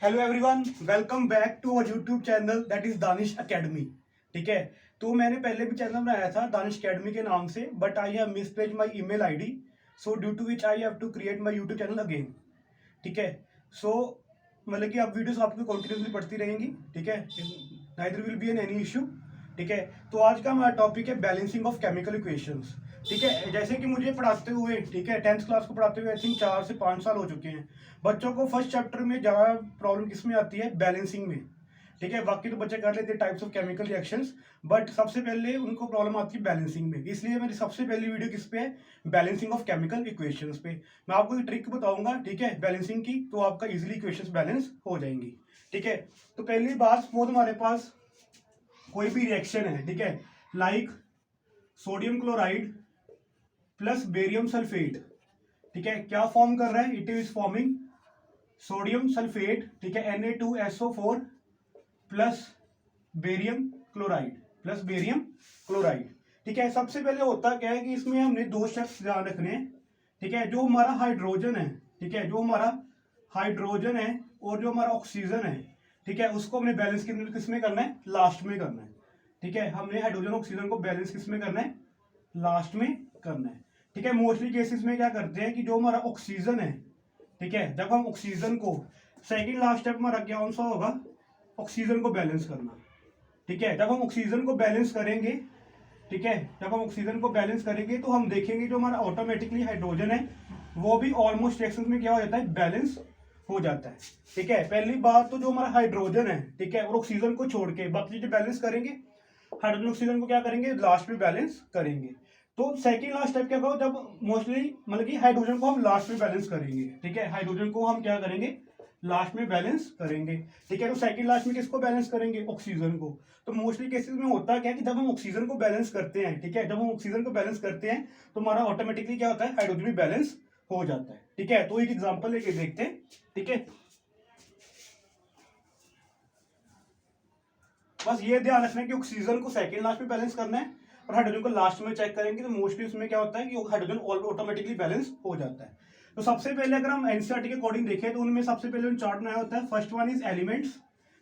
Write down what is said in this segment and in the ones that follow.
Hello everyone, welcome back to our YouTube channel that is Danish academy. ठीक है, तो मैंने पहले भी चैनल बनाया था दानिश एकेडमी के नाम से, but I have misplaced my email ID, so due to which I have to create my YouTube channel again. ठीक है, सो मतलब कि अब वीडियोस आपको कंटिन्यूसली पढ़ती रहेंगी। ठीक है, neither will be an any issue. ठीक है, तो आज का हमारा टॉपिक है बैलेंसिंग ऑफ केमिकल इक्वेशंस। ठीक है, जैसे कि मुझे पढ़ाते हुए, ठीक है, 10th क्लास को पढ़ाते हुए आई थिंक 4 से 5 साल हो चुके हैं। बच्चों को फर्स्ट चैप्टर में ज़्यादा प्रॉब्लम किस में आती है? बैलेंसिंग में। ठीक है, बाकी तो बच्चे कर लेते हैं types of chemical reactions, but सबसे पहले उनको प्रॉब्लम आती है बैलेंसिंग में। इसलिए मेरी सबसे पहली वीडियो किस पे है? बैलेंसिंग ऑफ केमिकल इक्वेशंस पे। मैं आपको एक ट्रिक बताऊंगा, ठीक है, बैलेंसिंग की, तो आपका इजिली इक्वेशंस बैलेंस हो जाएंगी। ठीक है, तो पहली बात, सपोज हमारे पास कोई भी रिएक्शन है, ठीक है, like sodium chloride plus barium sulphate. ठीक है, क्या फॉर्म कर रहा है? It is forming sodium sulphate, ठीक है, Na2SO4 plus barium chloride, plus barium chloride. ठीक है, सबसे पहले होता क्या है कि इसमें हमने दो स्टेप्स ध्यान रखने हैं। ठीक है, जो हमारा हाइड्रोजन है, ठीक है, जो हमारा हाइड्रोजन है और जो हमारा ऑक्सीजन है, ठीक है, उसको हमने बैलेंस किस में करना है? लास्ट में करना है। ठीक है, हमने हाइड्रोजन ऑक्सीजन को बैलेंस किस में करना है? लास्ट में करना है। ठीक है, मोस्टली केसेस में क्या करते हैं कि जो हमारा ऑक्सीजन है, ठीक है, जब हम ऑक्सीजन को, सेकंड लास्ट स्टेप हमारा क्या कौन सा होगा? ऑक्सीजन को बैलेंस करना। ठीक है, जब हम ऑक्सीजन को बैलेंस करेंगे, ठीक है, जब हम ऑक्सीजन को बैलेंस करेंगे तो हम देखेंगे जो हमारा ऑटोमेटिकली हाइड्रोजन है वो भी ऑलमोस्ट रिएक्शन में क्या हो जाता है? बैलेंस हो जाता है। ठीक है, पहली बात तो जो हमारा हाइड्रोजन है, ठीक है, और ऑक्सीजन को छोड़ के बाकी चीजें बैलेंस करेंगे। हाइड्रोजन ऑक्सीजन को क्या करेंगे? लास्ट में बैलेंस करेंगे। तो सेकंड लास्ट स्टेप क्या होगा? जब मोस्टली मतलब कि हाइड्रोजन को हम लास्ट में बैलेंस करेंगे। ठीक है, हाइड्रोजन को हम क्या करेंगे? लास्ट में बैलेंस करेंगे। ठीक है, तो सेकंड लास्ट में किसको बैलेंस करेंगे? ऑक्सीजन को। तो मोस्टली केसेस में होता क्या है कि जब हम ऑक्सीजन को बैलेंस करते हैं, ठीक है, जब हम ऑक्सीजन को बैलेंस करते हैं तो हमारा ऑटोमेटिकली क्या होता है? हाइड्रोजन भी बैलेंस हो जाता है। ठीक है, तो एक एग्जांपल लेके देखते हैं। ठीक है, बस ये ध्यान रखना है कि ऑक्सीजन को सेकंड लास्ट में बैलेंस करना है और हाइड्रोजन को लास्ट में चेक करेंगे तो मोस्टली उसमें क्या होता है कि हाइड्रोजन ऑटोमेटिकली बैलेंस हो जाता है। तो सबसे पहले अगर हम एनसीईआरटी के अकॉर्डिंग देखें तो उनमें सबसे पहले चार्ट बनाया होता है। First one is elements.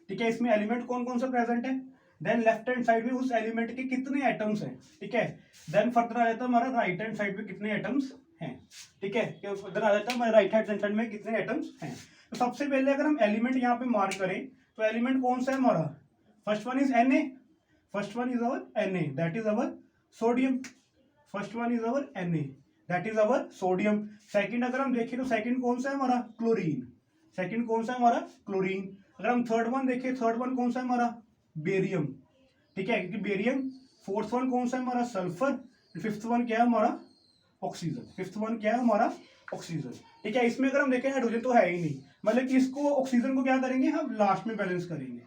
ठीक है, इसमें एलिमेंट कौन कौन सा प्रेजेंट है, देन लेफ्ट हैंड साइड में उस एलिमेंट के कितने एटम्स हैं। ठीक है, देन फर्दर आ जाता है हमारा राइट हैंड साइड में कितने एटम्स हैं। ठीक है, फर्दर आ जाता है हमारे राइट हैंड साइड में कितने एटम्स हैं। तो सबसे पहले अगर हम एलिमेंट यहाँ पे मार्क करें तो एलिमेंट कौन सा है हमारा? First one is Na. First one is our Na. That is our sodium. First one is our Na. That is our sodium. Second अगर हम देखें तो second कौन सा है हमारा? क्लोरीन। Second कौन सा है हमारा? क्लोरीन। अगर हम थर्ड वन देखें, थर्ड वन कौन सा है हमारा? बेरियम। ठीक है, क्योंकि बेरियम। फोर्थ वन कौन सा है हमारा? सल्फर। फिफ्थ वन क्या है हमारा? ऑक्सीजन। फिफ्थ वन क्या है हमारा? ऑक्सीजन। ठीक है, इसमें अगर हम देखें हाइड्रोजन तो है ही नहीं, मतलब कि इसको ऑक्सीजन को क्या करेंगे? हम लास्ट में बैलेंस करेंगे।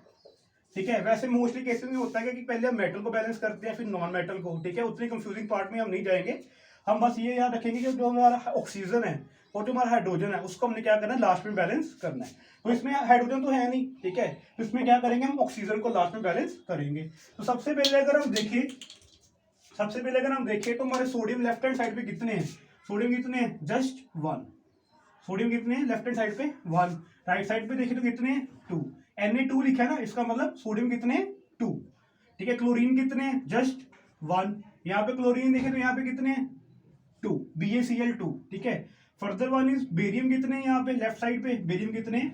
ठीक है, वैसे मोस्टली केसेस में होता है कि पहले हम मेटल को बैलेंस करते हैं फिर नॉन मेटल को। ठीक है, उतनी कंफ्यूजिंग पार्ट में हम नहीं जाएंगे। हम बस ये याद रखेंगे कि जो हमारा ऑक्सीजन है और जो हमारा हाइड्रोजन है उसको हमने क्या करना है? लास्ट में बैलेंस करना है। तो इसमें हाइड्रोजन तो है नहीं, ठीक है, तो इसमें क्या करेंगे? हम ऑक्सीजन को लास्ट में बैलेंस करेंगे। तो सबसे पहले अगर हम देखें तो हमारे सोडियम लेफ्ट हैंड साइड पे कितने हैं? सोडियम कितने हैं? जस्ट 1। सोडियम कितने हैं लेफ्ट हैंड साइड पे? 1। राइट साइड पे देखें तो कितने हैं? 2। Na2 लिखा है ना, इसका मतलब सोडियम कितने हैं? 2। ठीक है, क्लोरीन कितने हैं? जस्ट 1। यहाँ पे क्लोरीन देखें तो यहाँ पे कितने हैं? 2। BaCl2। ठीक है, फर्दर वन इज बेरियम कितने हैं? यहाँ पे लेफ्ट साइड पे बेरियम कितने हैं?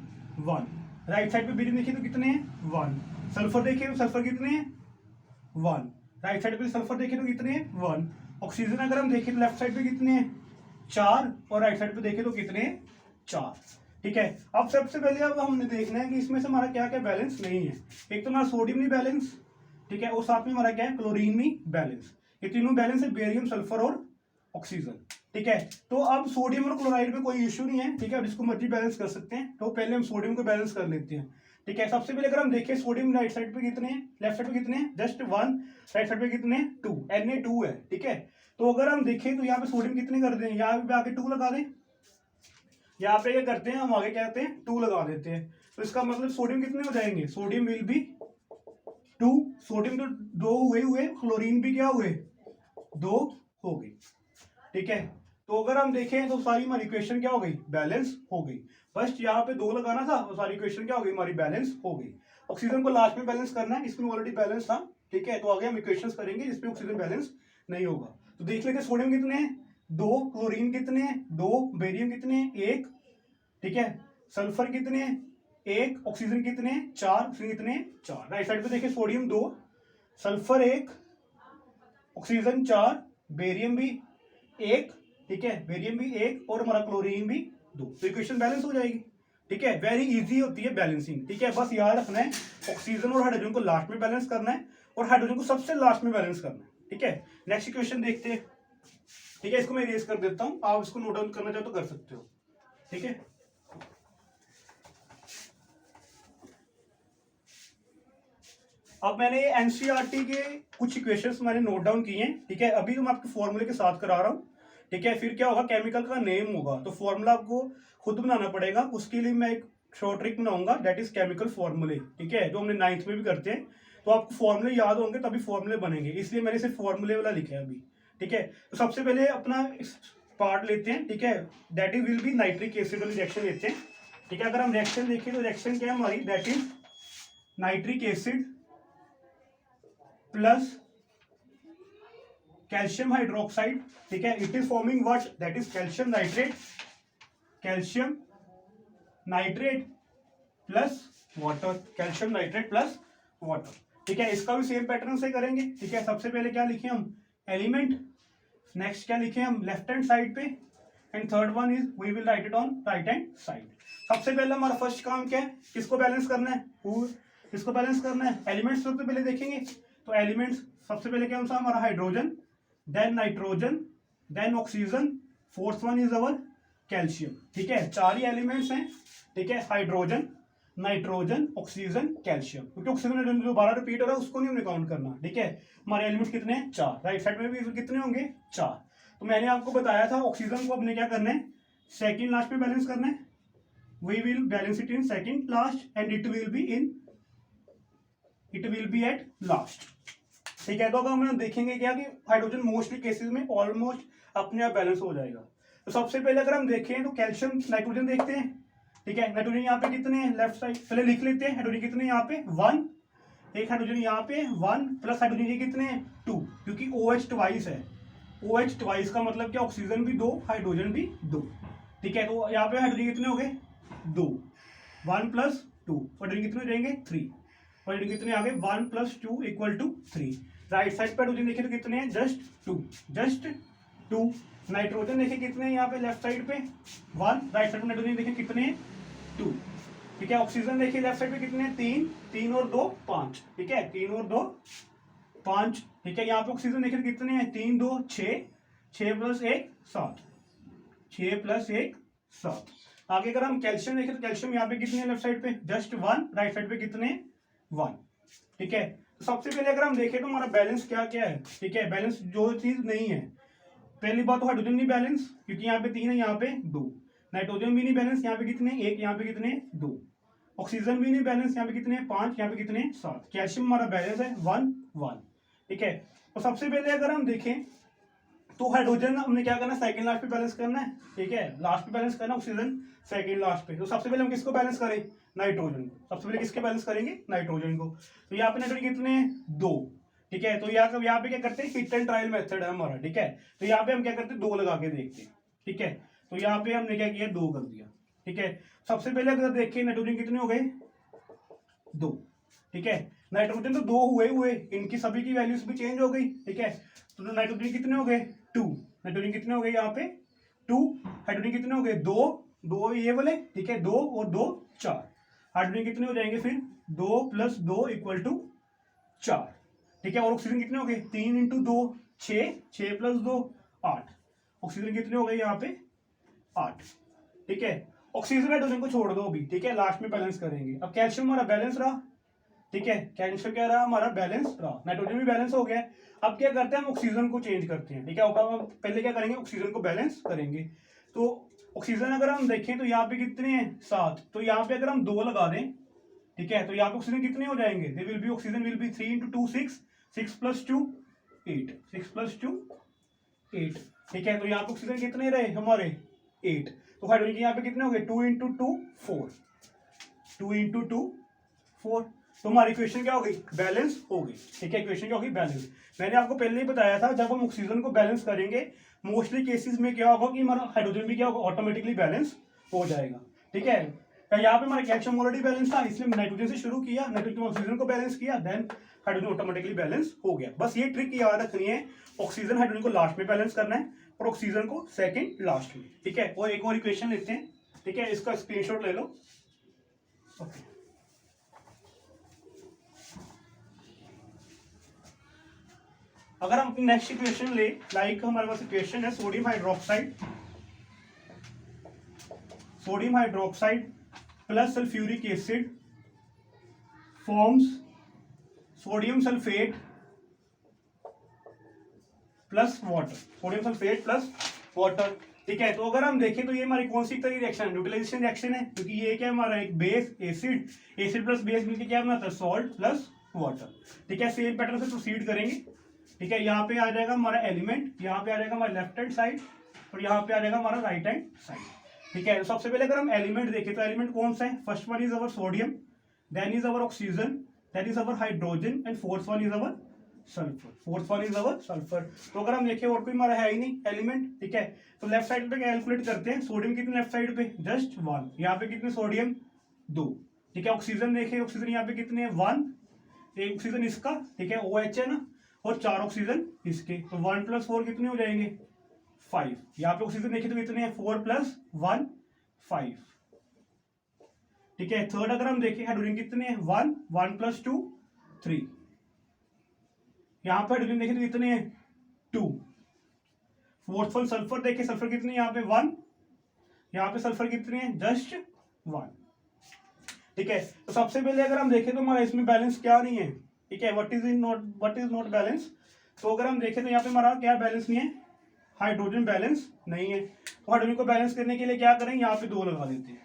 1। राइट साइड पे बेरियम देखिए तो कितने हैं? 1। सल्फर देखिए तो सल्फर कितने हैं? 1। राइट साइड पे सल्फर देखें तो कितने हैं? 1। ऑक्सीजन अगर हम देखें तो लेफ्ट साइड पे कितने हैं? 4 और राइट साइड पे देखें तो कितने हैं? 4। ठीक है, अब सबसे पहले अब हमने देखना है कि इसमें से हमारा क्या क्या बैलेंस नहीं है। एक तो हमारा सोडियम नहीं बैलेंस, ठीक है, और साथ में हमारा क्या है? क्लोरीन नहीं बैलेंस। ये तीनों बैलेंस है, बेरियम, सल्फर और ऑक्सीजन। ठीक है, तो अब सोडियम और क्लोराइड में कोई इश्यू नहीं है। ठीक है, अब जिसको मर्जी बैलेंस कर सकते हैं। तो पहले हम सोडियम को बैलेंस कर लेते हैं। ठीक है, सबसे पहले अगर हम देखें सोडियम राइट साइड पे कितने हैं, लेफ्ट साइड पे कितने हैं? जस्ट 1। राइट साइड पे कितने हैं? 2। Na2 है। ठीक है, तो अगर हम देखें तो यहाँ पे सोडियम कितने कर दें? यहाँ पे आगे 2 लगा दें। यहाँ पे क्या करते हैं हम? आगे क्या कहते हैं? 2 लगा देते हैं। तो इसका मतलब सोडियम कितने हो जाएंगे? Sodium will be 2। सोडियम तो 2 हुए, क्लोरीन भी क्या हुए? 2 हो गई। ठीक है, तो अगर हम देखें तो सारी हमारी इक्वेशन क्या हो गई? बैलेंस हो गई। फर्स्ट यहाँ पे 2 लगाना था, सारी इक्वेशन क्या हो गई हमारी, बैलेंस हो गई। ऑक्सीजन को लास्ट में बैलेंस करना है, इसमें ऑलरेडी बैलेंस था, ठीक है। तो आगे हम इक्वेशंस करेंगे जिसमें ऑक्सीजन बैलेंस नहीं होगा। तो देख लेते हैं सोडियम कितने हैं 2, क्लोरीन कितने हैं 2, बेरियम कितने हैं 1, ठीक है। सल्फर कितने हैं 1, ऑक्सीजन कितने हैं 4, ऑक्सीजन कितने हैं 4। राइट साइड पे देखिए सोडियम 2, सल्फर 1, ऑक्सीजन 4, बेरियम भी 1, ठीक है, बेरियम भी 1 और हमारा क्लोरीन भी 2। तो इक्वेशन बैलेंस हो जाएगी, ठीक है। वेरी इजी होती है बैलेंसिंग, ठीक है। बस याद रखना है ऑक्सीजन और हाइड्रोजन को लास्ट में बैलेंस करना है और हाइड्रोजन को सबसे लास्ट में बैलेंस करना है, ठीक है। नेक्स्ट इक्वेशन देखते हैं, ठीक है। इसको मैं इरेज कर देता हूं, आप इसको नोट डाउन करना चाहो तो कर सकते हो, ठीक है। अब मैंने एनसीईआरटी के कुछ इक्वेशंस मैंने नोट डाउन किए हैं, ठीक है। अभी तो मैं आपके फॉर्मूले के साथ करा रहा हूँ, ठीक है। फिर क्या होगा, केमिकल का नेम होगा, तो फॉर्मूला आपको खुद बनाना पड़ेगा। उसके लिए मैं एक शॉर्ट ट्रिक बनाऊंगा, दैट इज केमिकल फॉर्मूले, ठीक है, जो हमने 9th में भी करते हैं। तो आपको फॉर्मूले याद होंगे तभी फॉर्मूले बनेंगे, इसलिए मैंने सिर्फ फॉर्मूले वाला लिखा है अभी, ठीक है। तो सबसे पहले अपना पार्ट लेते हैं, ठीक है, that is will be nitric acid वाली रिएक्शन लेते हैं, ठीक है। अगर हम रिएक्शन देखें तो रिएक्शन क्या है हमारी, that is nitric acid plus calcium hydroxide, ठीक है। It is forming what, that is calcium nitrate, calcium nitrate plus water, calcium nitrate plus water, ठीक है। इसका भी सेम पैटर्न से करेंगे, ठीक है। सबसे पहले क्या लिखे हम, एलिमेंट, नेक्स्ट क्या लिखे हम लेफ्ट हैंड साइड पे, and third one is we will write it on right hand side. सबसे पहले हमारा फर्स्ट काम क्या है, किसको बैलेंस करना है, किसको बैलेंस करना है, एलिमेंट्स सबसे पहले देखेंगे। तो एलिमेंट्स सबसे पहले क्या होता है हमारा, hydrogen, then nitrogen, then oxygen, fourth one is our calcium, ठीक है। 4 ही एलिमेंट्स हैं, ठीक है, हाइड्रोजन, नाइट्रोजन, ऑक्सीजन, कैल्शियम। क्योंकि ऑक्सीजन दोबारा रिपीट हो रहा है उसको नहीं हमें काउंट करना, ठीक है। हमारे एलिमेंट्स कितने हैं 4, राइट साइड में भी कितने होंगे 4। तो मैंने आपको बताया था ऑक्सीजन को अपने क्या करना है, सेकंड लास्ट में बैलेंस करना है, we will balance it in second last and it will be at last, ठीक है। तो अब हम देखेंगे क्या कि हाइड्रोजन मोस्टली केसेस में ऑलमोस्ट अपने आप बैलेंस हो जाएगा। तो सबसे पहले अगर हम देखें तो कैल्शियम, नाइट्रोजन देखते हैं, ठीक है। नाइट्रोजन यहाँ पे कितने हैं, लेफ्ट साइड पहले लिख लेते हैं, हाइड्रोजन कितने यहाँ पे 1, एक हाइड्रोजन यहाँ पे 1 प्लस हाइड्रोजन ये कितने हैं 2, क्योंकि OH ट्वाइस है, OH ट्वाइस का मतलब क्या, ऑक्सीजन भी 2 हाइड्रोजन भी 2, ठीक है। तो यहाँ पे हाइड्रोजन कितने हो गए 2, 1 प्लस 2, हाइड्रोजन कितने हो जाएंगे 3, हाइड्रोजन कितने आ गए 1 plus 2 equal to 3। Right side पे हाइड्रोजन देखिए तो कितने हैं, जस्ट 2। नाइट्रोजन देखिए कितने हैं यहाँ पे लेफ्ट साइड पे 1, राइट साइड पे नाइट्रोजन देखिए कितने हैं 2, ठीक है। ऑक्सीजन देखिए लेफ्ट साइड पे कितने हैं 3, 3 और 2 5, ठीक है, 3 और 2 5, ठीक है। यहाँ पे ऑक्सीजन देखिए कितने हैं 3 2 6, 6 प्लस 1 7, 6 प्लस 1 7। आगे अगर हम कैल्शियम देखें तो कैल्शियम यहाँ पे कितने हैं लेफ्ट साइड पे जस्ट 1, राइट साइड पे कितने 1, ठीक है। तो सबसे पहले अगर हम देखें तो हमारा बैलेंस क्या क्या है, ठीक है। बैलेंस जो चीज नहीं है, पहली बात तो हाइड्रोजन नहीं बैलेंस, क्योंकि यहाँ पे 3 है यहाँ पे 2, नाइट्रोजन भी नहीं बैलेंस, यहाँ पे कितने 1, यहाँ पे कितने 2, ऑक्सीजन भी नहीं बैलेंस, यहाँ पे कितने 5, यहाँ पे कितने 7। कैल्शियम हमारा बैलेंस है 1 1, ठीक है। तो सबसे पहले अगर हम देखें तो हाइड्रोजन हमने क्या करना है, सेकंड लास्ट पे बैलेंस करना है, ठीक है, लास्ट पे बैलेंस करना, ऑक्सीजन सेकंड लास्ट पे। तो सबसे पहले हम किसको बैलेंस करें, नाइट्रोजन को। सबसे पहले किसके बैलेंस करेंगे, नाइट्रोजन को। तो यहाँ पे नाइट्रोजन कितने 2, ठीक है। तो यहाँ पे क्या करते हैं, हिट एंड ट्रायल मेथड है हमारा, ठीक है। तो यहाँ पे हम क्या करते हैं 2 लगा के देखते हैं, ठीक है। तो यहाँ पे हमने क्या किया 2 कर दिया, ठीक है। सबसे पहले अगर देखिए नाइट्रोजन कितने हो गए 2, ठीक है। नाइट्रोजन तो 2 हुए, इनकी सभी की वैल्यूज भी चेंज हो गई, ठीक है। तो नाइट्रोजन कितने हो गए 2, नाइट्रोजन कितने हो गए यहाँ पे 2, हाइड्रोजन कितने हो गए 2 ये वाले, ठीक है, 2 और 2 4, हाइड्रोजन कितने हो जाएंगे फिर 2 प्लस 2 इक्वल टू 4, ठीक है। और ऑक्सीजन कितने हो गए 3 इंटू 2 6, 6 प्लस 2 8, ऑक्सीजन कितने हो गए यहाँ पे 8, ठीक है। ऑक्सीजन हाइड्रोजन को छोड़ दो अभी, ठीक है, लास्ट में बैलेंस करेंगे। अब कैल्शियम हमारा बैलेंस रहा, ठीक है, कैल्शियम क्या रहा हमारा बैलेंस रहा, नाइट्रोजन भी बैलेंस हो गया। अब क्या करते हैं हम ऑक्सीजन को चेंज करते हैं, ठीक है। हम पहले क्या करेंगे ऑक्सीजन को बैलेंस करेंगे। तो ऑक्सीजन अगर हम देखें तो यहाँ पे कितने हैं 7, तो यहाँ पे अगर हम 2 लगा दें, ठीक है, तो यहाँ पे ऑक्सीजन कितने हो जाएंगे, they will be oxygen will be 3 into 2 6, 6 plus 2 8, 6 plus 2 8, ठीक है। तो यहाँ पे ऑक्सीजन कितने रहे हमारे 8। तो हाइड्रोजन के यहाँ पे कितने हो गए 2 इंटू 2 4, 2 इंटू 2 4। तो हमारी इक्वेशन क्या हो गई बैलेंस हो गई। ठीक है, इक्वेशन क्या होगी बैलेंस। मैंने आपको पहले ही बताया था जब हम ऑक्सीजन को बैलेंस करेंगे मोस्टली केसेस में क्या होगा कि हमारा हाइड्रोजन भी क्या होगा ऑटोमेटिकली बैलेंस हो जाएगा। ठीक है, यहाँ पे हमारा कैल्शियम ऑलरेडी बैलेंस था इसलिए नाइट्रोजन से शुरू किया, नाइट्रोजन ऑक्सीजन को बैलेंस किया, देन हाइड्रोजन ऑटोमेटिकली बैलेंस हो गया। बस ये ट्रिक याद रखनी है, ऑक्सीजन हाइड्रोजन को लास्ट में बैलेंस करना है और ऑक्सीजन को सेकंड लास्ट में। ठीक है, और एक और इक्वेशन लेते हैं। ठीक है, इसका स्क्रीनशॉट ले लो। ओके, अगर हम अपनी नेक्स्ट इक्वेशन ले, लाइक हमारे पास इक्वेशन है sodium hydroxide plus sulphuric acid forms sodium sulphate plus water, sodium sulphate plus water. ठीक है, तो अगर हम देखें तो ये हमारी कौन सी तरह रिएक्शन है, न्यूट्रलाइजेशन रिएक्शन है, क्योंकि ये क्या हमारा एक base acid, acid plus base मिलकर क्या बनाता है सॉल्ट प्लस वाटर। ठीक है, सेम पैटर्न से प्रोसीड करेंगे। ठीक है, यहाँ पे आ जाएगा हमारा एलिमेंट, यहाँ पे आ जाएगा हमारा लेफ्ट हैंड साइड और यहाँ पे आ जाएगा हमारा राइट हैंड साइड। ठीक है, तो सबसे पहले अगर हम एलिमेंट देखें तो एलिमेंट कौन सा है, first one is our sodium, then is our oxygen, then is our hydrogen and fourth one is our sulphur. तो अगर हम देखें और कोई हमारा है ही नहीं एलिमेंट। ठीक है, तो लेफ्ट साइड पे कैलकुलेट करते हैं, सोडियम कितने लेफ्ट साइड पे जस्ट 1, यहाँ पे कितने सोडियम 2। ठीक है, ऑक्सीजन देखें, ऑक्सीजन यहाँ पे कितने 1, एक ऑक्सीजन इसका, ठीक है OH है ना, और 4 ऑक्सीजन इसके, तो 1 + 4 कितने हो जाएंगे 5। यहाँ पे ऑक्सीजन देखें तो कितने हैं 4 + 1 5। ठीक है, थर्ड अगर हम देखें हाइड्रोजन कितने हैं 1 + 2 3। यहाँ पे हाइड्रोजन देखें तो कितने हैं 2। फोर्थ वन सल्फर देखें, सल्फर कितने यहाँ पे 1, यहाँ पे सल्फर कितने हैं जस्ट 1। ठीक है, तो सबसे पहले अगर हम देखें तो हमारा इसमें बैलेंस क्या नहीं है। ठीक है, व्हाट इज नॉट बैलेंस। तो अगर हम देखें तो यहाँ पे हमारा क्या बैलेंस नहीं है, हाइड्रोजन बैलेंस नहीं है। तो हाइड्रोजन को बैलेंस करने के लिए क्या करें, यहाँ पे 2 लगा देते हैं।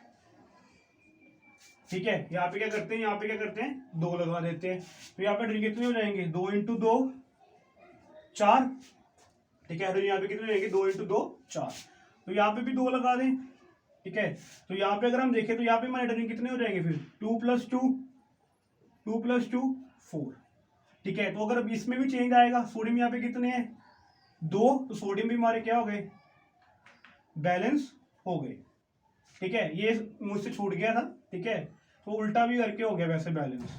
ठीक है, यहाँ पे क्या करते हैं, यहाँ पे क्या करते हैं 2 लगा देते हैं। तो यहाँ पे हाइड्रोजन कितने हो जाएंगे 2 × 2 4। ठीक है, हाइड्रोजन यहाँ पे कितने हो जाएंगे 2 × 2 4। तो यहाँ पे भी 2 लगा दें। ठीक है, तो यहाँ पे अगर हम देखें तो यहाँ पे हमारे हाइड्रोजन कितने हो जाएंगे फिर 2 + 2 4। ठीक है, तो अगर इसमें भी चेंज आएगा, सोडियम यहाँ पे कितने हैं 2, तो सोडियम भी हमारे क्या हो गए बैलेंस हो गए। ठीक है, ये मुझसे छूट गया था। ठीक है, तो उल्टा भी करके हो गया वैसे बैलेंस।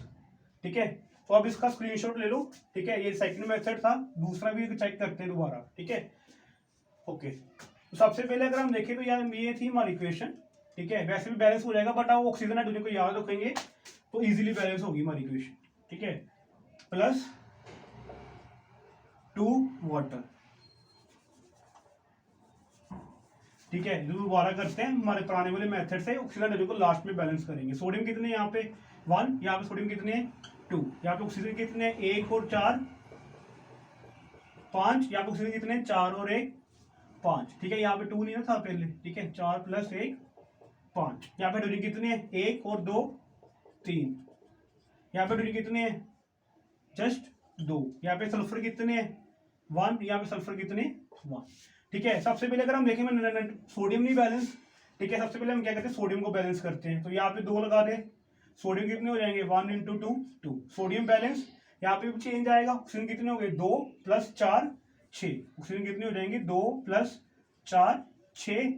ठीक है, तो अब इसका स्क्रीनशॉट ले लो। ठीक है, ये सेकंड मेथड था, दूसरा भी चेक करते हैं दोबारा। ठीक है, ओके, तो सबसे पहले अगर हम देखें तो यार ये थी हमारी इक्वेशन। ठीक है, वैसे भी बैलेंस हो जाएगा, बट आप ऑक्सीजन हाइड्रोजन को याद रखेंगे तो इजीली बैलेंस होगी हमारी इक्वेशन। ठीक है, +2 वाटर। ठीक है, जो दोबारा करते हैं हमारे पुराने वाले मेथड से, ऑक्सीजन हाइड्रोजन को लास्ट में बैलेंस करेंगे। सोडियम कितने यहाँ पे 1, यहाँ पे सोडियम कितने 2, यहाँ पे ऑक्सीजन कितने 1 और 4 5, यहाँ पे ऑक्सीजन कितने 4 और 1 5। ठीक है, यहाँ पे 2 नहीं था पहले। ठीक है, 4 + 1 5। यहाँ पे हाइड्रोजन कितने 1 और 2 3। यहाँ पे हाइड्रोजन कितने जस्ट 2। यहाँ पे सल्फर कितने 1, यहाँ पे सल्फर कितने 1। ठीक है, सबसे पहले अगर हम देखें सोडियम नहीं बैलेंस। ठीक है, सबसे पहले हम क्या करते हैं सोडियम को बैलेंस करते हैं। तो यहाँ पे 2 लगा दें, सोडियम कितने हो जाएंगे 1 × 2 2। सोडियम बैलेंस, यहाँ पे भी चेंज आएगा, ऑक्सीजन कितने हो गए 2 + 4 6। ऑक्सीजन कितने हो जाएंगे 2 + 4 6,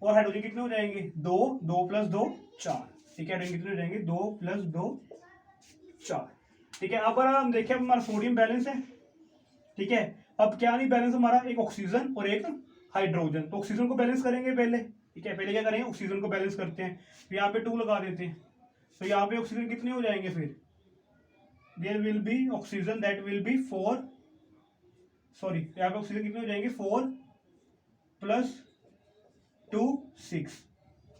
और हाइड्रोजन कितने हो जाएंगे 2 + 2 4। ठीक है, हाइड्रोजन कितने हो जाएंगे 2 + 2 4। ठीक है, अब अगर हम देखें हमारा सोडियम बैलेंस है। ठीक है, अब क्या नहीं बैलेंस हमारा, एक ऑक्सीजन और एक हाइड्रोजन। तो ऑक्सीजन को बैलेंस करेंगे पहले। ठीक है, पहले क्या करेंगे ऑक्सीजन को बैलेंस करते हैं। तो यहाँ पे 2 लगा देते हैं, तो यहाँ पे ऑक्सीजन कितने हो जाएंगे फिर, there will be oxygen that will be 4, sorry यहाँ पे ऑक्सीजन कितने हो जाएंगे 4 + 2 6।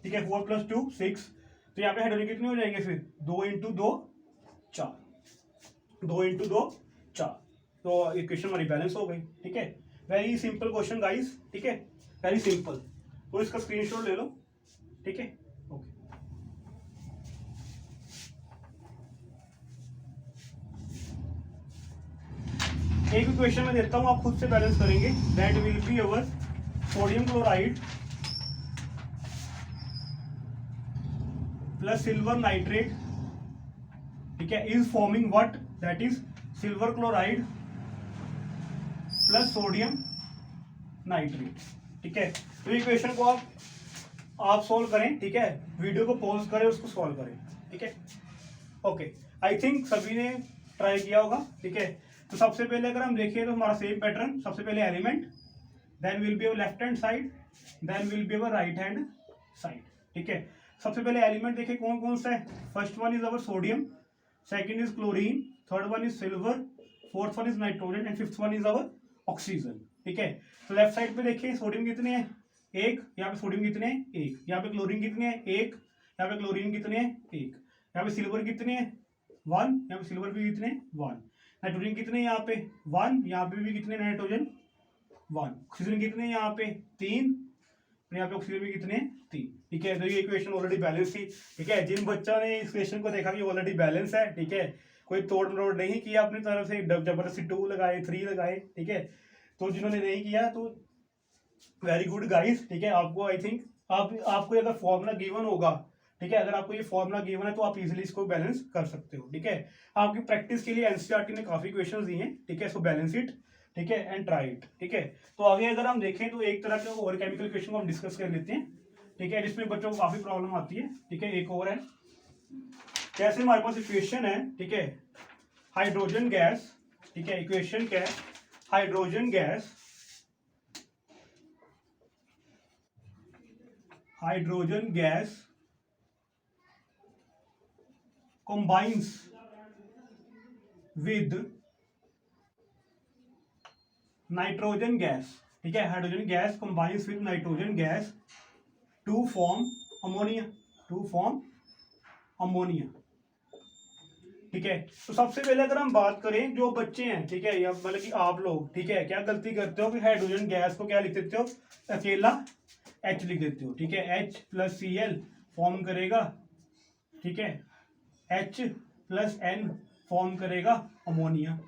ठीक है, 4 + 2 6। तो यहाँ पे हाइड्रोजन कितने हो जाएंगे फिर 2 × 2 4, 2 × 2 4। तो इक्वेशन हमारी बैलेंस हो गई। ठीक है, वेरी सिंपल क्वेश्चन गाइस। ठीक है, वेरी सिंपल। तो इसका स्क्रीनशॉट ले लो। ठीक है, ओके। एक इक्वेशन में देता हूं, आप खुद से बैलेंस करेंगे। That will be our sodium chloride plus silver nitrate, ठीक है, is forming what, that is silver chloride plus sodium nitrate, ठीक है। तो इक्वेशन को आप सोल्व करें, ठीक है, वीडियो को पॉज करें, उसको सॉल्व करें, ठीक है। ओके, आई थिंक सभी ने ट्राई किया होगा, ठीक है। तो सबसे पहले अगर हम देखें तो हमारा सेम पैटर्न, सबसे पहले element, then will be our left hand side, then will be our right hand side, ठीक है। सबसे पहले एलिमेंट देखें कौन कौन सा है। First one is our sodium, second is chlorine, third one is silver, fourth one is nitrogen and fifth one is our oxygen, ठीक है। तो लेफ्ट साइड पे देखिए सोडियम कितने हैं, एक, यहाँ पे सोडियम कितने हैं, एक, यहाँ पे क्लोरीन कितने हैं, एक, यहाँ पे क्लोरीन कितने हैं, एक, यहाँ पे सिल्वर कितने हैं, 1, यहाँ पे सिल्वर भी कितने, 1, नाइट्रोजन कितने यहाँ पे 1, यहाँ पे भी कितने नाइट्रोजन 1, ऑक्सीजन कितने यहाँ पे 3, यहाँ पे ऑक्सीजन भी कितने 3, ठीक है। तो ये इक्वेशन ऑलरेडी बैलेंस थी, ठीक है। जिन बच्चों ने इस इक्वेशन को देखा कि ऑलरेडी बैलेंस है, ठीक है, कोई तोड़ मरोड़ नहीं किया अपनी तरफ से, जबरदस्ती 2 लगाए 3 लगाए, ठीक है। तो जिन्होंने नहीं किया तो वेरी गुड गाइस, ठीक है। आपको आई थिंक आपको अगर फॉर्मूला गिवन होगा, ठीक है, अगर आपको ये फॉर्मूला गिवन है तो आप इजीली इसको बैलेंस कर सकते हो, ठीक है। आपकी प्रैक्टिस के लिए एनसीईआरटी ने काफी क्वेश्चंस दिए हैं, ठीक है। सो बैलेंस इट, ठीक है, एंड ट्राई इट, ठीक है। तो आगे अगर हम देखें तो एक तरह के और केमिकल इक्वेशन को हम डिस्कस कर लेते हैं, ठीक है, जिसमें बच्चों को काफी प्रॉब्लम आती है, ठीक है। एक और है, जैसे हमारे पास इक्वेशन है, ठीक है, हाइड्रोजन गैस, ठीक है, इक्वेशन क्या है, hydrogen gas, hydrogen gas combines with nitrogen gas, ठीक है, hydrogen gas combines with nitrogen gas to form ammonia, to form ammonia, ठीक है। तो सबसे पहले अगर हम बात करें जो बच्चे हैं, ठीक है, या मतलब कि आप लोग, ठीक है, क्या गलती करते हो कि हाइड्रोजन गैस को क्या लिख देते हो, अकेला H लिख देते हो, ठीक है। H प्लस Cl फॉर्म करेगा, ठीक है, H प्लस N फॉर्म करेगा अमोनिया,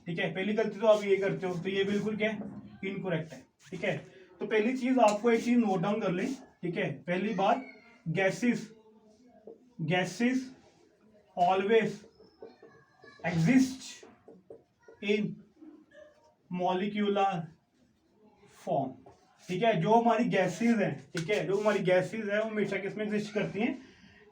ठीक है। पहली गलती तो आप ये करते हो, तो ये बिल्कुल क्या है, इनकरेक्ट है, ठीक है। तो पहली चीज आपको एक चीज नोट डाउन कर लें, ठीक है। पहली बात, gases, gases always exist in molecular form, ठीक है। जो हमारी गैसेस हैं, ठीक है, जो हमारी गैसेस है वो हमेशा किसमें एग्जिस्ट करती हैं,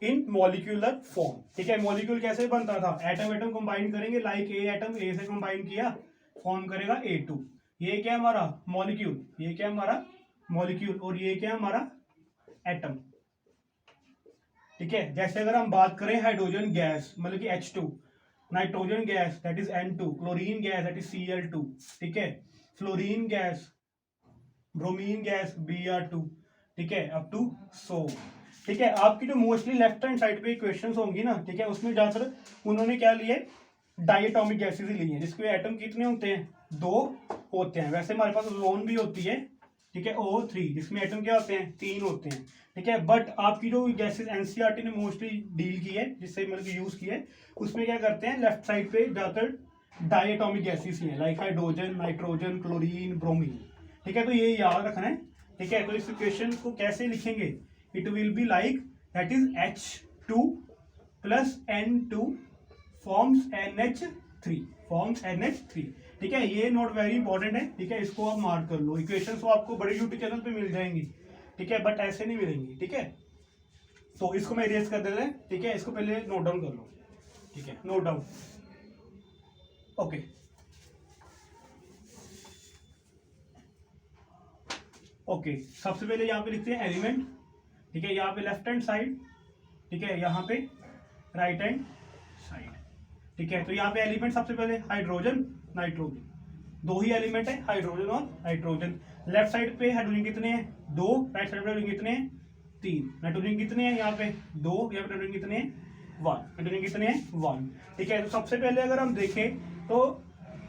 इन मॉलिक्यूलर फॉर्म, ठीक है। मॉलिक्यूल कैसे बनता था, एटम एटम कंबाइन करेंगे, लाइक ए एटम ए से कंबाइन किया, फॉर्म करेगा A2, ये क्या है हमारा मॉलिक्यूल, ये क्या है हमारा मॉलिक्यूल, और ये क्या है हमारा एटम, ठीक है। जैसे अगर हम बात करें हाइड्रोजन गैस मतलब कि H2, nitrogen gas that is N2, chlorine gas that is Cl2, ठीक है, fluorine gas, bromine gas Br2, ठीक है, अप टू सो, ठीक है। आपकी जो मोस्टली लेफ्ट हैंड साइड पे क्वेश्चंस होंगी ना, ठीक है, उसमें ज्यादातर उन्होंने क्या लिए, डायटोमिक गैसेस ही ली हैं, जिसके एटम कितने होते हैं, 2 होते हैं। वैसे हमारे पास ओजोन भी होती है, ठीक है, O3, जिसमें एटम क्या होते हैं, 3 होते हैं, ठीक है। बट आपकी जो गैसेस एनसीईआरटी ने मोस्टली डील की है, जिससे मतलब यूज की है, उसमें क्या करते हैं, लेफ्ट साइड पे ज्यादातर डायटोमिक गैसेस ही है, like hydrogen, nitrogen, chlorine, bromine, ठीक है। तो ये याद रखना है, ठीक है। तो इस इक्वेशन को कैसे लिखेंगे, it will be like that is H2 plus N2 forms NH3, forms NH3, ठीक है। ये नोट वेरी इंपॉर्टेंट है, ठीक है, इसको आप मार्क कर लो। इक्वेशन तो आपको बड़े यूट्यूब चैनल पे मिल जाएंगी, ठीक है, बट ऐसे नहीं मिलेंगी, ठीक है। तो इसको मैं इरेज कर देते हैं, ठीक है, इसको पहले नोट डाउन कर लो, ठीक है, नोट डाउन, ओके। ओके, सबसे पहले यहाँ पे लिखते हैं एलिमेंट, ठीक है, यहाँ पे लेफ्ट हैंड साइड, ठीक है, यहाँ पे राइट हैंड साइड, ठीक है। तो यहाँ पे एलिमेंट सबसे पहले हाइड्रोजन, नाइट्रोजन, 2 ही एलिमेंट है, हाइड्रोजन और नाइट्रोजन। लेफ्ट साइड पे हाइड्रोजन कितने हैं, 2, राइट साइड पे हाइड्रोजन कितने हैं, 3, नाइट्रोजन कितने हैं यहाँ पे 2, यहाँ पे नाइट्रोजन कितने हैं 1, नाइट्रोजन कितने हैं 1, ठीक है। तो सबसे पहले अगर हम देखें तो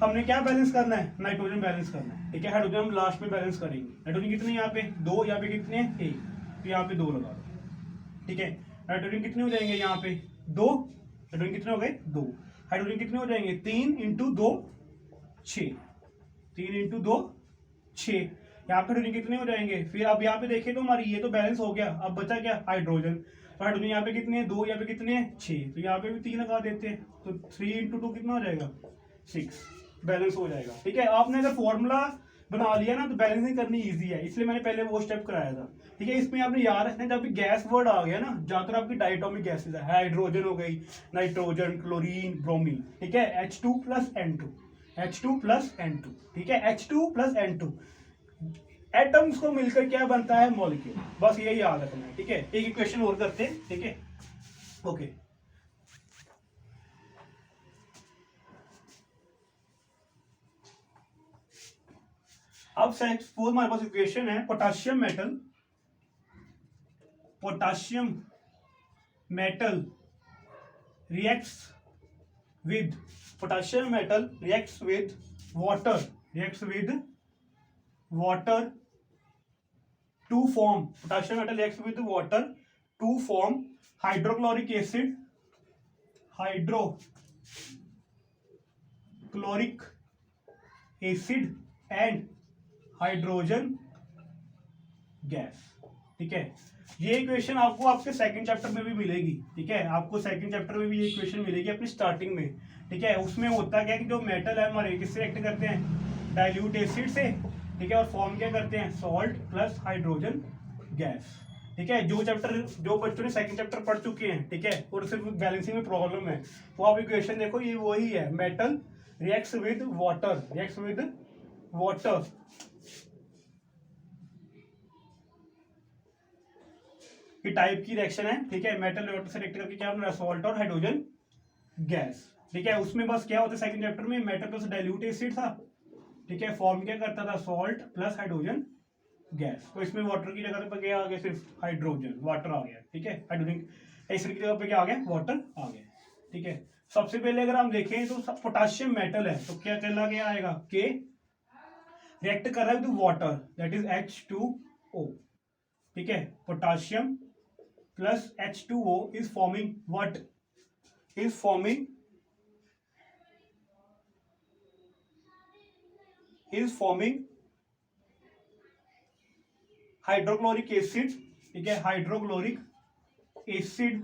हमने क्या बैलेंस करना है, नाइट्रोजन बैलेंस करना है, ठीक है। हाइड्रोजन हम लास्ट में बैलेंस करेंगे। नाइट्रोजन कितने यहाँ पे 2, यहाँ पे कितने हैं 1, तो यहाँ पे 2 लगा दो, ठीक है। नाइट्रोजन कितने हो जाएंगे यहाँ पे 2, हाइड्रोजन कितने हो गए 2, हाइड्रोजन कितने हो जाएंगे 3 × 2 6, 3 × 2 6, यहाँ पे हाइड्रोजन कितने हो जाएंगे। फिर अब यहाँ पे देखें तो हमारी ये तो बैलेंस हो गया, अब बचा क्या हाइड्रोजन। तो हाइड्रोजन यहाँ पे कितने हैं 2, यहाँ पे कितने हैं 6, तो यहाँ पे भी 3 लगा देते हैं, तो 3 × 2 कितना हो जाएगा 6, बैलेंस हो जाएगा। ठीक है, आपने अगर फॉर्मूला बना लिया ना तो बैलेंसिंग करनी इजी है, इसलिए मैंने पहले वो स्टेप कराया था। ठीक है, इसमें आपने याद रखना जब भी गैस वर्ड आ गया ना, ज्यादातर आपकी डायटोमिक गैसेज है, हाइड्रोजन हो गई, नाइट्रोजन, क्लोरीन, ब्रोमीन। ठीक है, H2 + N2, H2 + N2। ठीक है, H2 + N2 एटम्स को मिलकर क्या बनता है मॉलिक्यूल, बस यही याद रखना है। ठीक है, एक इक्वेशन और करते हैं। ठीक है, ओके। अब सपोज हमारे पास इक्वेशन है potassium metal reacts with water to form hydrochloric acid and hydrogen gas. ठीक है, ये इक्वेशन आपको आपके सेकंड चैप्टर में भी मिलेगी। ठीक है, आपको सेकंड चैप्टर में भी ये इक्वेशन मिलेगी अपनी स्टार्टिंग में। ठीक है, उसमें होता क्या है कि जो मेटल है हमारे किससे रिएक्ट करते हैं, डाइल्यूट एसिड से। ठीक है, और फॉर्म क्या करते हैं, सॉल्ट प्लस हाइड्रोजन गैस। ठीक है, जो बच्चों ने सेकंड चैप्टर पढ़ चुके हैं, ठीक है, और सिर्फ बैलेंसिंग में प्रॉब्लम है, वो आप इक्वेशन देखो, ये वही है, मेटल रिएक्ट्स विद वाटर की टाइप की रिएक्शन है। ठीक है, मेटल वाटर से रिएक्ट करके क्या बन रहा है, सॉल्ट और हाइड्रोजन गैस। ठीक है, उसमें बस क्या होता है सेकंड चैप्टर में, मेटल प्लस डाइल्यूट एसिड था। ठीक है, फॉर्म क्या करता था, सॉल्ट प्लस हाइड्रोजन गैस। तो इसमें वाटर की जगह पे क्या आ गया, सिर्फ हाइड्रोजन, वाटर आ गया। ठीक है, हाइड्रोजन एसिड की जगह पे क्या आ गया, वाटर आ गया। ठीक है, सबसे पहले अगर हम देखें तो पोटाशियम मेटल है, तो क्या कहला के आएगा, के रिएक्ट कर रहा है with water, that is H2O। ठीक है, potassium plus H2O is forming what, is forming hydrochloric acid. ठीक है, hydrochloric acid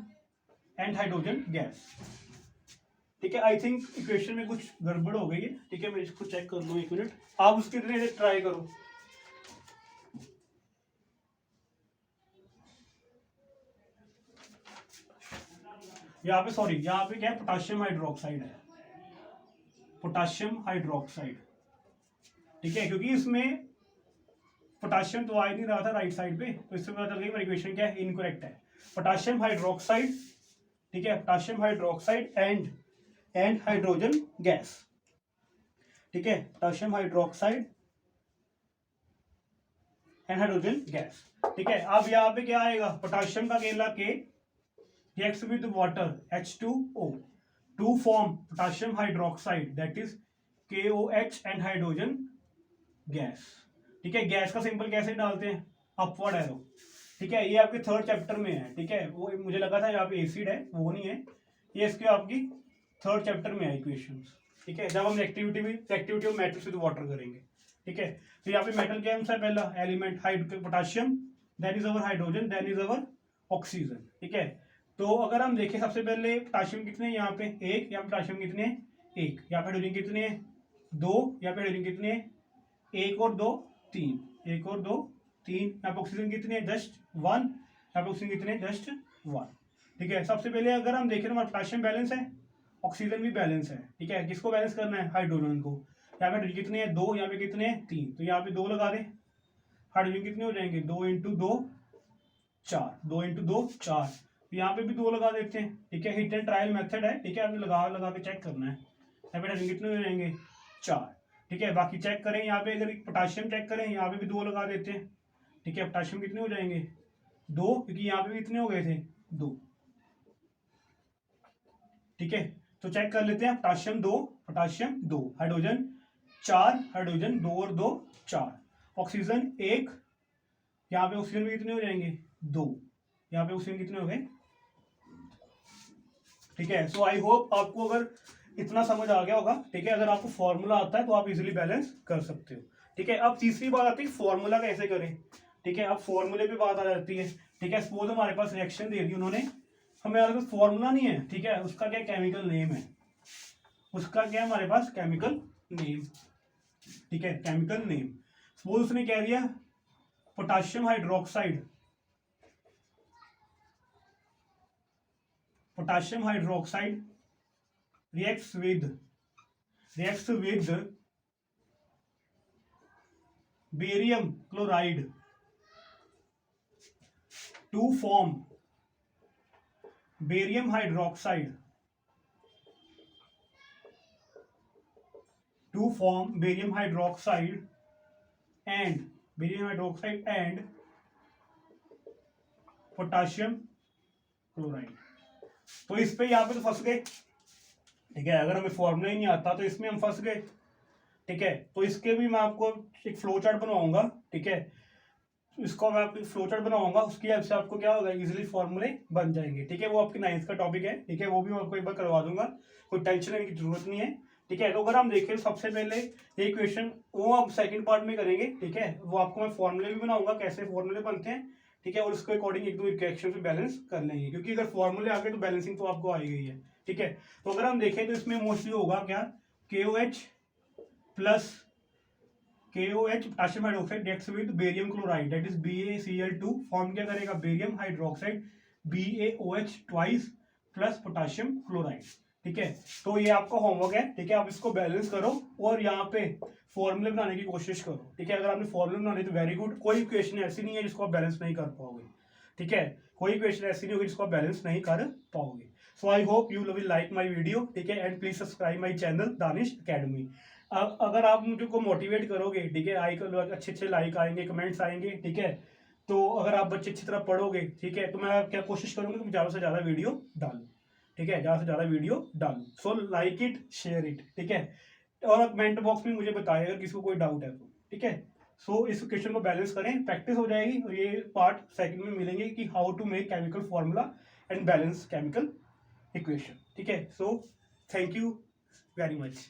and hydrogen gas. ठीक है, आई थिंक इक्वेशन में कुछ गड़बड़ हो गई है। ठीक है, मैं इसको चेक कर लूँ, 1 मिनट, आप उसके लिए ट्राई करो। यहाँ पे क्या है, पोटाशियम हाइड्रोक्साइड। ठीक है, क्योंकि इसमें पोटाशियम तो आ ही नहीं रहा था राइट साइड पे, तो इससे पता चल गया इक्वेशन क्या है, इनकरेक्ट है। Potassium hydroxide. ठीक है, potassium hydroxide and hydrogen gas. ठीक है, potassium hydroxide and hydrogen gas. ठीक है, अब यहाँ पे क्या आएगा, पोटाशियम का अकेला K reacts with water H2O to form potassium hydroxide, that is KOH and hydrogen gas. ठीक है, गैस का सिंपल कैसे डालते हैं, अपवर्ड एरो। ठीक है, ये आपके थर्ड चैप्टर में है। ठीक है, वो मुझे लगा था यहाँ पे एसिड है, वो नहीं है, ये इसके आपकी थर्ड चैप्टर में है इक्वेशंस। ठीक है, जब हम activity of metals with water करेंगे। ठीक है, तो यहाँ पे मेटल क्या है, पहला element potassium, then is our hydrogen, then is our oxygen. ठीक है, तो अगर हम देखें सबसे पहले पोटाशियम कितने, यहाँ पे 1, यहाँ पे पोटाशियम कितने, 1, यहाँ पे हाइड्रोजन कितने, 2, यहाँ पे हाइड्रोजन कितने, 1 और 2 3, 1 और 2 3, यहाँ पे ऑक्सीजन कितने, जस्ट 1, यहाँ पे ऑक्सीजन कितने, जस्ट 1। ठीक है, सबसे पहले अगर हम देखें हमारा पोटाशियम बैलेंस है, ऑक्सीजन भी बैलेंस है। ठीक है, किसको बैलेंस करना है, हाइड्रोजन को। यहाँ पे कितने हैं 2, यहाँ पे कितने हैं 3, तो यहाँ पे 2 लगा दें, हाइड्रोजन कितने हो जाएंगे, 2 × 2 4, 2 × 2 4, यहाँ पे भी 2 लगा देते हैं। ठीक है, हिट एंड ट्रायल मेथड है। ठीक है, आपने लगा के चेक करना है। यहाँ पे हाइड्रोजन कितने हो जाएंगे, 4। ठीक है, बाकी चेक करें, यहाँ पे अगर पोटाशियम चेक करें, यहाँ पे भी 2 लगा देते हैं। ठीक है, पोटाशियम कितने हो जाएंगे, 2, क्योंकि यहाँ पे भी कितने हो गए थे, 2। ठीक है, तो चेक कर लेते हैं, पोटाशियम 2, हाइड्रोजन 4, हाइड्रोजन 2 और 2 4, ऑक्सीजन 1, यहाँ पे ऑक्सीजन भी कितने हो जाएंगे, 2, यहाँ पे ऑक्सीजन कितने हो गए। ठीक है, सो आई होप आपको अगर इतना समझ आ गया होगा। ठीक है, अगर आपको फॉर्मूला आता है तो आप इजीली बैलेंस कर सकते हो। ठीक है, अब तीसरी बात आती है फॉर्मूला कैसे करें। ठीक है, अब फॉर्मूले पे बात आ जाती है। ठीक है। सपोज हमारे पास रिएक्शन दे दी उन्होंने, हमारे पास फॉर्मूला नहीं है, ठीक है, उसका क्या केमिकल नेम है, उसका क्या है हमारे पास केमिकल नेम, ठीक है, केमिकल नेम। सपोज उसने कह दिया potassium hydroxide, potassium hydroxide reacts with barium chloride to form barium hydroxide, and potassium chloride. तो इस पे यहाँ पे तो फंस गए, ठीक है, अगर हमें फॉर्मूला ही नहीं आता तो इसमें हम फंस गए, ठीक है। तो इसके भी मैं आपको एक फ्लो चार्ट बनवाऊंगा, ठीक है, इसको मैं आपको फ्लो चार्ट बनाऊंगा, उसकी हेल्प से आपको क्या होगा, इजीली फॉर्मूले बन जाएंगे, ठीक है। वो आपकी 9th का टॉपिक है, ठीक है, वो भी मैं आपको एक बार करवा दूंगा, कोई टेंशन लेने की जरूरत नहीं है, ठीक है। तो अगर हम देखें सबसे पहले ये क्वेश्चन वो हम सेकंड पार्ट में करेंगे, ठीक है, वो आपको मैं फॉर्मूले भी बनाऊंगा, कैसे फॉर्मूले बनते हैं, ठीक है, और उसके अकॉर्डिंग एक दो रिएक्शन पे बैलेंस कर लेंगे, क्योंकि अगर फॉर्मूले आ गए तो बैलेंसिंग तो आपको आई गई है, ठीक है। तो अगर हम देखें तो इसमें मोस्टली होगा क्या, KOH plus potassium hydroxide reacts with barium chloride, that is BaCl2, form क्या करेगा barium hydroxide BaOH twice plus potassium chloride, ठीक है। तो ये आपका होमवर्क है, ठीक है, आप इसको बैलेंस करो और यहाँ पे फॉर्मूले बनाने की कोशिश करो, ठीक है। अगर आपने फॉर्मूले बनाने तो वेरी गुड, कोई इक्वेशन ऐसी नहीं है जिसको आप बैलेंस नहीं कर पाओगे, ठीक है, कोई इक्वेशन ऐसी नहीं होगी जिसको आप बैलेंस नहीं कर पाओगे। So I hope you will like my video, ठीक है, and please subscribe my channel Danish academy. अगर आप मुझे को मोटिवेट करोगे, ठीक है, अच्छे अच्छे लाइक आएंगे, कमेंट्स आएंगे, ठीक है, तो अगर आप बच्चे अच्छी तरह पढ़ोगे, ठीक है, तो मैं क्या कोशिश करूंगा कि ज़्यादा से ज़्यादा वीडियो डालूं, ठीक है, ज़्यादा से ज़्यादा वीडियो डालूं। So like it, share it, ठीक है, और कमेंट बॉक्स में मुझे बताएं अगर किसी को कोई डाउट है तो, ठीक है। सो इस क्वेश्चन को बैलेंस करें, प्रैक्टिस हो जाएगी, और ये पार्ट सेकंड में मिलेंगे कि how to make chemical formula and balance chemical equation, ठीक है। So thank you very much.